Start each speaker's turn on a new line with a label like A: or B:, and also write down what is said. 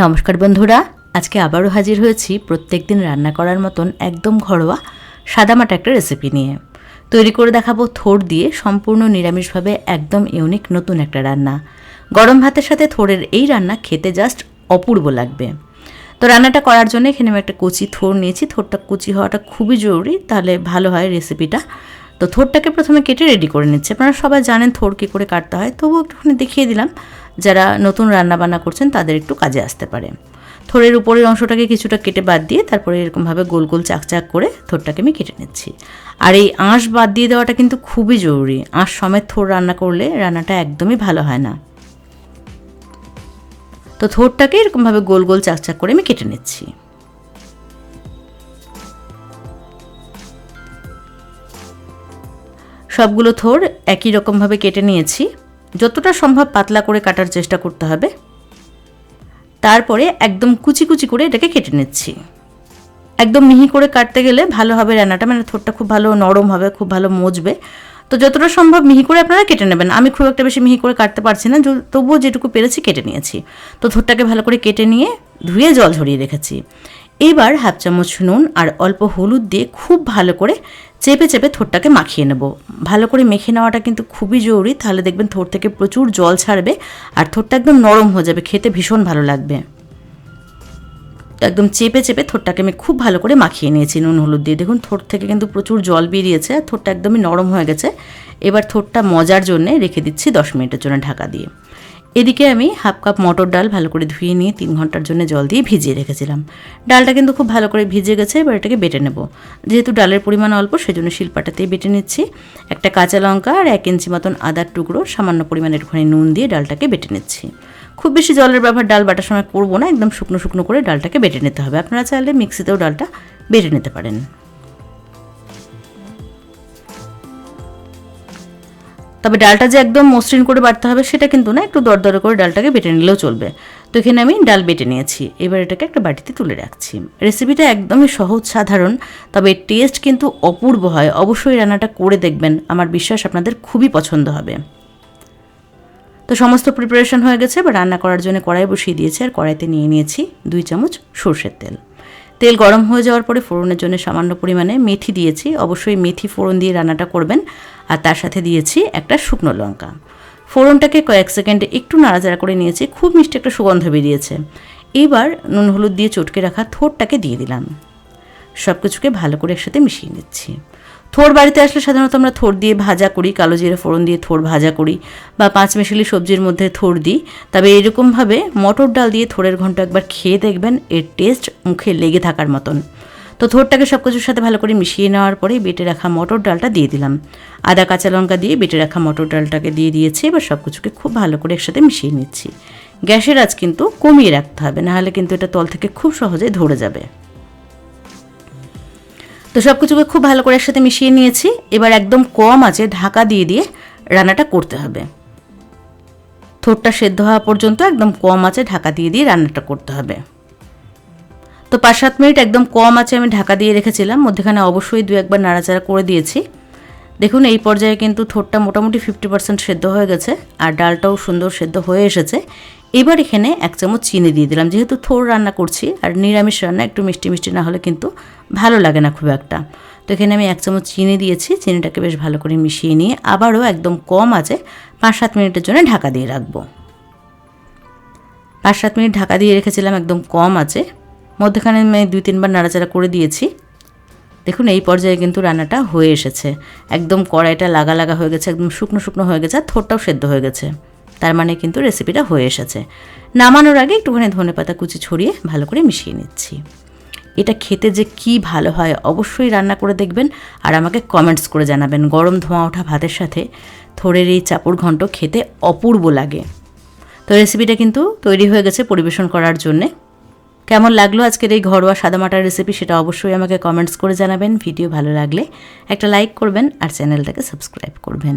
A: নমস্কার বন্ধুরা, আজকে আবারও হাজির হয়েছি প্রত্যেকদিন রান্না করার মতন একদম ঘরোয়া সাদামাটা একটা রেসিপি নিয়ে। তৈরি করে দেখাবো থোড় দিয়ে সম্পূর্ণ নিরামিষভাবে একদম ইউনিক নতুন একটা রান্না। গরম ভাতের সাথে থোড়ের এই রান্না খেতে জাস্ট অপূর্ব লাগবে। তো রান্নাটা করার জন্য এখানে আমি একটা কচি থোড় নিয়েছি। থোড়টা কচি হওয়াটা খুবই জরুরি, তাহলে ভালো হয় রেসিপিটা। তো থোড়টাকে প্রথমে কেটে রেডি করে নিচ্ছে। আপনারা সবাই জানেন থোড় কী করে কাটতে হয়, তবুও একটুখানি দেখিয়ে দিলাম, যারা নতুন রান্নাবান্না করছেন তাদের একটু কাজে আসতে পারে। থোড়ের উপরের অংশটাকে কিছুটা কেটে বাদ দিয়ে তারপরে এরকমভাবে গোল গোল চাকচাক করে থোড়টাকে আমি কেটে নিচ্ছি। আর এই আঁশ বাদ দিয়ে দেওয়াটা কিন্তু খুবই জরুরি। আঁশ সমেত থোড় রান্না করলে রান্নাটা একদমই ভালো হয় না। তো থোড়টাকে এরকমভাবে গোল গোল চাকচাক করে আমি কেটে নিচ্ছি। সবগুলো থোড় একই রকমভাবে কেটে নিয়েছি। যতটা সম্ভব পাতলা করে কাটার চেষ্টা করতে হবে। তারপরে একদম কুচি কুচি করে এটাকে কেটে নিচ্ছি। একদম মিহি করে কাটতে গেলে ভালো হবে রান্নাটা, মানে থোড়টা খুব ভালো নরম হবে, খুব ভালো মজবে। তো যতটা সম্ভব মিহি করে আপনারা কেটে নেবেন। আমি খুব একটা বেশি মিহি করে কাটতে পারছি না, তবুও যেটুকু পেরেছি কেটে নিয়েছি। তো থোড়টাকে ভালো করে কেটে নিয়ে ধুয়ে জল ঝরিয়ে রেখেছি। এবার হাফ চামচ নুন আর অল্প হলুদ দিয়ে খুব ভালো করে চেপে চেপে থোড়টাকে মাখিয়ে নেব। ভালো করে মেখে নেওয়াটা কিন্তু খুবই জরুরি, তাহলে দেখবেন থোড় থেকে প্রচুর জল ছাড়বে আর থোড়টা একদম নরম হয়ে যাবে, খেতে ভীষণ ভালো লাগবে। তো একদম চেপে চেপে থোড়টাকে আমি খুব ভালো করে মাখিয়ে নিয়েছি নুন হলুদ দিয়ে। দেখুন থোড় থেকে কিন্তু প্রচুর জল বেরিয়েছে আর থোড়টা একদমই নরম হয়ে গেছে। এবার থোড়টা মজার জন্য রেখে দিচ্ছি 10 মিনিটের জন্য ঢাকা দিয়ে। এদিকে আমি হাফ কাপ মটর ডাল ভালো করে ধুয়ে নিয়ে 3 ঘন্টার জন্য জল দিয়ে ভিজিয়ে রেখেছিলাম। ডালটা কিন্তু খুব ভালো করে ভিজে গেছে। এবার এটাকে বেটে নেব। যেহেতু ডালের পরিমাণ অল্প, সেজন্য শিলপাটাতেই বেটে নিচ্ছি। একটা কাঁচা লঙ্কা আর 1 ইঞ্চি মতন আদার টুকরো সামান্য পরিমাণে একটুখানি নুন দিয়ে ডালটাকে বেটে নিচ্ছি। খুব বেশি জলের ব্যবহার ডাল বাটার সময় করব না, একদম শুকনো শুকনো করে ডালটাকে বেটে নিতে হবে। আপনারা চাইলে মিক্সিতেও ডালটা বেটে নিতে পারেন। তবে ডালটা যে একদম মসৃণ করে বাটতে হবে সেটা কিন্তু না, একটু দরদরে করে ডালটাকে বেটে নিলেও চলবে। তো এখানে আমি ডাল বেটে নিয়েছি। এবার এটাকে একটা বাটিতে তুলে রাখছি। রেসিপিটা একদমই সহজ সাধারণ, তবে টেস্ট কিন্তু অপূর্ব হয়। অবশ্যই রান্নাটা করে দেখবেন, আমার বিশ্বাস আপনাদের খুবই পছন্দ হবে। তো সমস্ত প্রিপারেশন হয়ে গেছে। এবার রান্না করার জন্য কড়াই বসিয়ে দিয়েছি আর কড়াইতে নিয়ে নিয়েছি 2 চামচ সরষের তেল। তেল গরম হয়ে যাওয়ার পরে ফোড়নের জন্য সামান্য পরিমাণে মেথি দিয়েছি। অবশ্যই মেথি ফোড়ন দিয়ে রান্নাটা করবেন। আর তার সাথে দিয়েছি একটা শুকনো লঙ্কা। ফোড়নটাকে কয়েক সেকেন্ডে একটু নাড়াচাড়া করে নিয়েছি। খুব মিষ্টি একটা সুগন্ধ বেরিয়েছে। এবার নুন হলুদ দিয়ে চটকে রাখা থোড়টাকে দিয়ে দিলাম। সব কিছুকে ভালো করে একসাথে মিশিয়ে নিচ্ছি। থোড় বাড়িতে আসলে সাধারণত আমরা থোড় দিয়ে ভাজা করি, কালো জিরে ফোড়ন দিয়ে থোড় ভাজা করি, বা 5 মিশালি সবজির মধ্যে থোড় দিই। তবে এরকমভাবে মটর ডাল দিয়ে থোড়ের ঘন্ট একবার খেয়ে দেখবেন, এর টেস্ট মুখে লেগে থাকার মতন। তো থোড়টাকে সব কিছুর সাথে ভালো করে মিশিয়ে নেওয়ার পরে বেটে রাখা মটর ডালটা দিয়ে দিলাম। আদা কাঁচা লঙ্কা দিয়ে বেটে রাখা মটর ডালটাকে দিয়ে দিয়েছি। এবার সব কিছুকে খুব ভালো করে একসাথে মিশিয়ে নিচ্ছি। গ্যাসের আঁচ কিন্তু কমিয়ে রাখতে হবে, নাহলে কিন্তু এটা তল থেকে খুব সহজে ধরে যাবে। তো সব কিছুকে খুব ভালো করে একসাথে মিশিয়ে নিয়েছি। এবার একদম কম আঁচে ঢাকা দিয়ে দিয়ে রান্নাটা করতে হবে। থোড়টা সেদ্ধ হওয়া পর্যন্ত একদম কম আঁচে ঢাকা দিয়ে দিয়ে রান্নাটা করতে হবে। তো 5-7 মিনিট একদম কম আঁচে আমি ঢাকা দিয়ে রেখেছিলাম। মধ্যেখানে অবশ্যই 2-1 বার নাড়াচাড়া করে দিয়েছি। দেখুন এই পর্যায়ে কিন্তু থোড়টা মোটামুটি 50% সেদ্ধ হয়ে গেছে আর ডালটাও সুন্দর সেদ্ধ হয়ে এসেছে। এবার এখানে 1 চামচ চিনি দিয়ে দিলাম। যেহেতু থোড় রান্না করছি আর নিরামিষ রান্না, একটু মিষ্টি মিষ্টি না হলে কিন্তু ভালো লাগে না খুব একটা। তো এখানে আমি 1 চামচ চিনি দিয়েছি। চিনিটাকে বেশ ভালো করে মিশিয়ে নিয়ে আবারও একদম কম আঁচে 5-7 মিনিটের জন্য ঢাকা দিয়ে রাখবো। 5-7 মিনিট ঢাকা দিয়ে রেখেছিলাম একদম কম আঁচে। মধ্যেখানে আমি 2-3 বার নাড়াচাড়া করে দিয়েছি। দেখুন এই পর্যায়ে কিন্তু রান্নাটা হয়ে এসেছে। একদম কড়াইটা লাগা লাগা হয়ে গেছে, একদম শুকনো শুকনো হয়ে গেছে আর থোড়টাও সেদ্ধ হয়ে গেছে। তার মানে কিন্তু রেসিপিটা হয়ে এসেছে। নামানোর আগে একটুখানি ধনেপাতা কুচি ছড়িয়ে ভালো করে মিশিয়ে নিচ্ছি। এটা খেতে যে কি ভালো হয়, অবশ্যই রান্না করে দেখবেন আর আমাকে কমেন্টস করে জানাবেন। গরম ধোঁয়া ওঠা ভাতের সাথে থোড়ের এই চাপড় ঘন্ট খেতে অপূর্ব লাগে। তো রেসিপিটা কিন্তু তৈরি হয়ে গেছে পরিবেশন করার জন্যে। কেমন লাগলো আজকের এই ঘরোয়া সাদামাটার রেসিপি, সেটা অবশ্যই আমাকে কমেন্টস করে জানাবেন। ভিডিও ভালো লাগলে একটা লাইক করবেন আর চ্যানেলটাকে সাবস্ক্রাইব করবেন।